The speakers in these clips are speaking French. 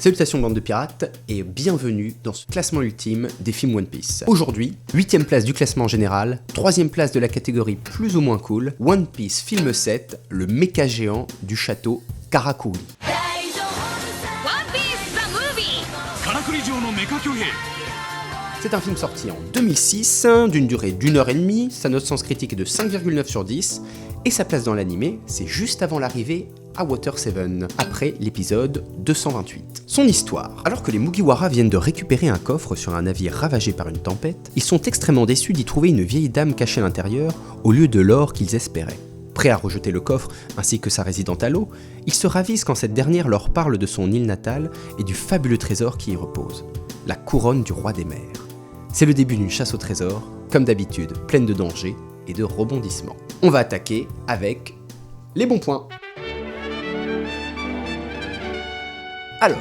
Salutations bande de pirates et bienvenue dans ce classement ultime des films One Piece. Aujourd'hui, 8ème place du classement général, 3ème place de la catégorie plus ou moins cool, One Piece film 7, le méca géant du château Karakuri. C'est un film sorti en 2006, d'une durée d'1h30, sa note sens critique est de 5,9 sur 10, et sa place dans l'animé, c'est juste avant l'arrivée à Water 7, après l'épisode 228. Son histoire. Alors que les Mugiwara viennent de récupérer un coffre sur un navire ravagé par une tempête, ils sont extrêmement déçus d'y trouver une vieille dame cachée à l'intérieur, au lieu de l'or qu'ils espéraient. Prêts à rejeter le coffre ainsi que sa résidente à l'eau, ils se ravisent quand cette dernière leur parle de son île natale et du fabuleux trésor qui y repose, la couronne du roi des mers. C'est le début d'une chasse au trésor, comme d'habitude, pleine de dangers et de rebondissements. On va attaquer avec les bons points. Alors,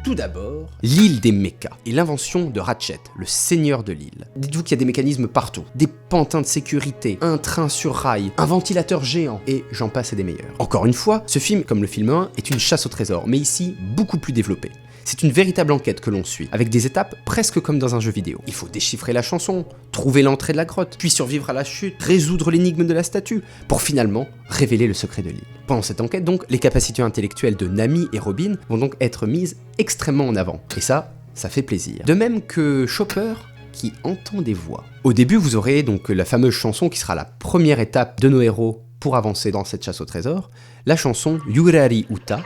tout d'abord, l'île des mechas et l'invention de Ratchet, le seigneur de l'île. Dites-vous qu'il y a des mécanismes partout, des pantins de sécurité, un train sur rail, un ventilateur géant, et j'en passe et des meilleurs. Encore une fois, ce film, comme le film 1, est une chasse au trésor, mais ici, beaucoup plus développée. C'est une véritable enquête que l'on suit, avec des étapes presque comme dans un jeu vidéo. Il faut déchiffrer la chanson, trouver l'entrée de la grotte, puis survivre à la chute, résoudre l'énigme de la statue, pour finalement révéler le secret de l'île. Pendant cette enquête donc, les capacités intellectuelles de Nami et Robin vont donc être mises extrêmement en avant, et ça fait plaisir. De même que Chopper, qui entend des voix. Au début, vous aurez donc la fameuse chanson qui sera la première étape de nos héros pour avancer dans cette chasse au trésor, la chanson Yurari Uta,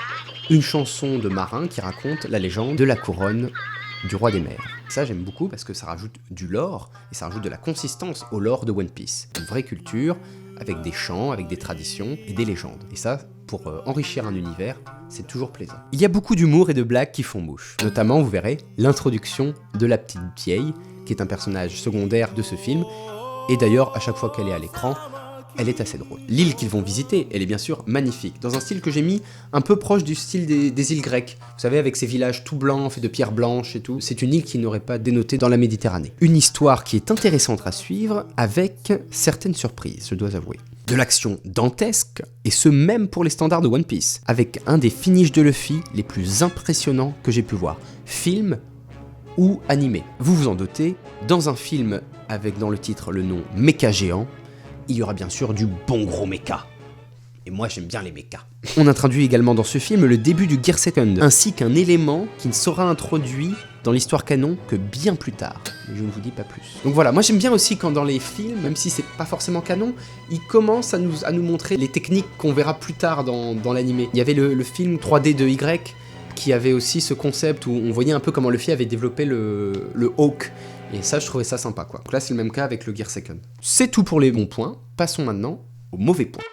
une chanson de marin qui raconte la légende de la couronne du roi des mers. Ça j'aime beaucoup parce que ça rajoute du lore et ça rajoute de la consistance au lore de One Piece. Une vraie culture avec des chants, avec des traditions et des légendes. Et ça, pour enrichir un univers, c'est toujours plaisant. Il y a beaucoup d'humour et de blagues qui font mouche. Notamment, vous verrez, l'introduction de la petite vieille, qui est un personnage secondaire de ce film. Et d'ailleurs, à chaque fois qu'elle est à l'écran, elle est assez drôle. L'île qu'ils vont visiter, elle est bien sûr magnifique, dans un style que j'ai mis un peu proche du style des îles grecques. Vous savez, avec ces villages tout blancs, faits de pierres blanches et tout. C'est une île qui n'aurait pas dénoté dans la Méditerranée. Une histoire qui est intéressante à suivre, avec certaines surprises, je dois avouer. De l'action dantesque, et ce même pour les standards de One Piece, avec un des finishes de Luffy les plus impressionnants que j'ai pu voir. Film ou animé. Vous vous en doutez, dans un film avec dans le titre le nom Méca Géant, il y aura bien sûr du bon gros méca. Et moi j'aime bien les mécas. On introduit également dans ce film le début du Gear Second, ainsi qu'un élément qui ne sera introduit dans l'histoire canon que bien plus tard. Mais je ne vous dis pas plus. Donc voilà, moi j'aime bien aussi quand dans les films, même si c'est pas forcément canon, ils commencent à nous montrer les techniques qu'on verra plus tard dans l'animé. Il y avait le film 3D de Y, qui avait aussi ce concept où on voyait un peu comment Luffy avait développé le Hawk. Et ça, je trouvais ça sympa, quoi. Donc là, c'est le même cas avec le Gear Second. C'est tout pour les bons points. Passons maintenant aux mauvais points.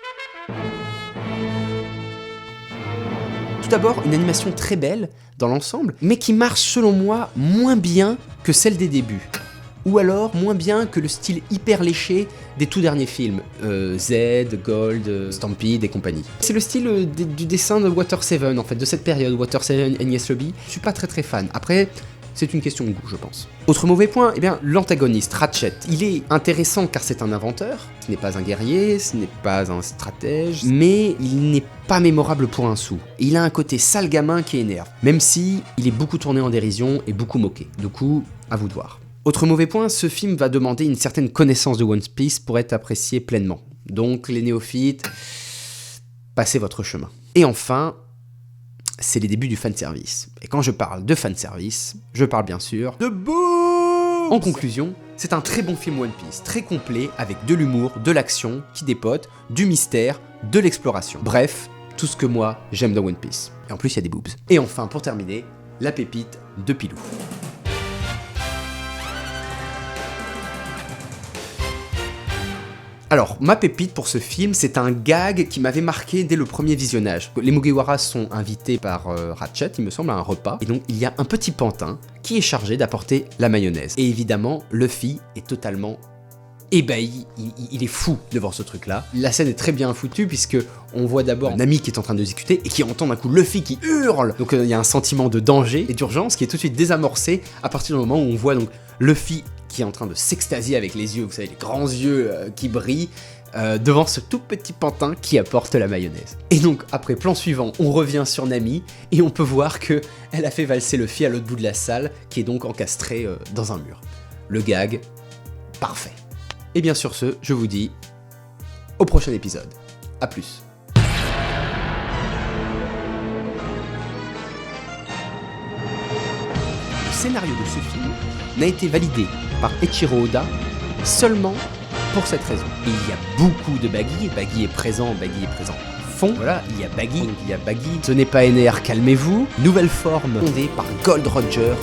Tout d'abord, une animation très belle dans l'ensemble, mais qui marche selon moi moins bien que celle des débuts. Ou alors moins bien que le style hyper léché des tout derniers films, Z, Gold, Stampede et compagnie. C'est le style du dessin de Water 7 en fait, de cette période, Water 7, Enies Lobby. Je suis pas très fan. Après, c'est une question de goût, je pense. Autre mauvais point, eh bien, l'antagoniste, Ratchet. Il est intéressant car c'est un inventeur, ce n'est pas un guerrier, ce n'est pas un stratège, mais il n'est pas mémorable pour un sou. Et il a un côté sale gamin qui énerve, même si il est beaucoup tourné en dérision et beaucoup moqué. Du coup, à vous de voir. Autre mauvais point, ce film va demander une certaine connaissance de One Piece pour être apprécié pleinement. Donc les néophytes, passez votre chemin. Et enfin, c'est les débuts du fanservice. Et quand je parle de fanservice, je parle bien sûr de boobs. En conclusion, c'est un très bon film One Piece, très complet, avec de l'humour, de l'action qui dépote, du mystère, de l'exploration. Bref, tout ce que moi, j'aime dans One Piece. Et en plus, il y a des boobs. Et enfin, pour terminer, la pépite de Pilou. Alors, ma pépite pour ce film, c'est un gag qui m'avait marqué dès le premier visionnage. Les Mugiwara sont invités par Ratchet, il me semble, à un repas, et donc il y a un petit pantin qui est chargé d'apporter la mayonnaise. Et évidemment, Luffy est totalement ébahi, il est fou devant ce truc-là. La scène est très bien foutue puisque on voit d'abord Nami qui est en train de discuter et qui entend d'un coup Luffy qui hurle. Donc il y a un sentiment de danger et d'urgence qui est tout de suite désamorcé à partir du moment où on voit donc Luffy qui est en train de s'extasier avec les yeux, vous savez, les grands yeux qui brillent, devant ce tout petit pantin qui apporte la mayonnaise. Et donc, après plan suivant, on revient sur Nami, et on peut voir que elle a fait valser Luffy à l'autre bout de la salle, qui est donc encastré dans un mur. Le gag, parfait. Et bien sur ce, je vous dis au prochain épisode. A plus. Le scénario de ce film n'a été validé par Eiichiro Oda seulement pour cette raison. Et il y a beaucoup de Baggy, Baggy est présent fond. Voilà, il y a Baggy, Ce n'est pas NR, calmez-vous. Nouvelle forme fondée par Gold Roger